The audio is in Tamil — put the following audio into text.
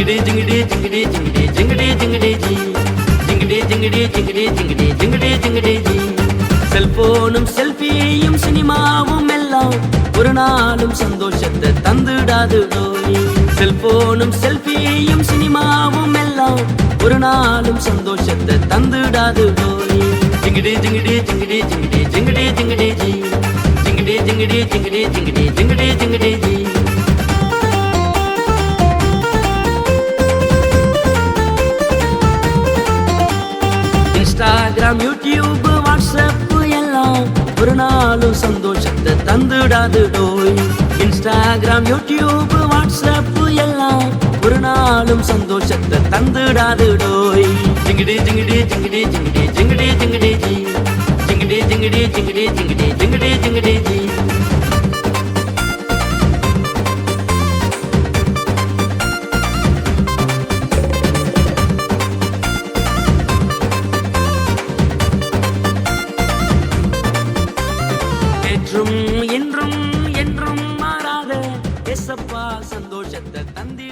ஜிங்கிடி ஜிங்கிடி ஜிங்கிடி ஜிங்கிடி ஜிங்கிடி ஜிங்கிடி ஜி ஜிங்கிடி ஜிங்கிடி ஜிங்கிடி ஜிங்கிடி ஜிங்கிடி ஜிங்கிடி ஜி. செல்போனும் செல்ஃபியும் சினிமாவும் எல்லாம் ஒரு நாளும் சந்தோஷத்தை தந்துடாது டோய். செல்போனும் செல்ஃபியும் சினிமாவும் எல்லாம் ஒரு நாளும் சந்தோஷத்தை தந்துடாது டோய். ஜிங்கிடி ஜிங்கிடி ஜிங்கிடி ஜிங்கிடி ஜிங்கிடி ஜிங்கிடி ஜி ஜிங்கிடி ஜிங்கிடி ஜிங்கிடி ஜிங்கிடி ஜிங்கிடி ஜிங்கிடி ஜி. இன்ஸ்டாகிராம், யூடியூப், வாட்ஸ்அப் எல்லாம் ஒரு நாளும் சந்தோஷத்தை தந்துடாது டோய். இன்ஸ்டாகிராம், யூடியூப், வாட்ஸ்அப் எல்லாம் ஒரு நாளும் சந்தோஷத்தை தந்துடாது டோய். ஜிங்கிடி ஜிங்கிடி ஜிங்கிடி ஜிங்கிடி ஜிங்கிடி ஜிங்கிடி ஜி ஜிங்கிடி ஜிங்கிடி ஜிங்கிடி ஜிங்கிடி ஜிங்கிடி ஜிங்கிடி ஜி. என்றும் என்றும் என்றும் மாறாத ஏசப்பா சந்தோஷத்தை தந்தி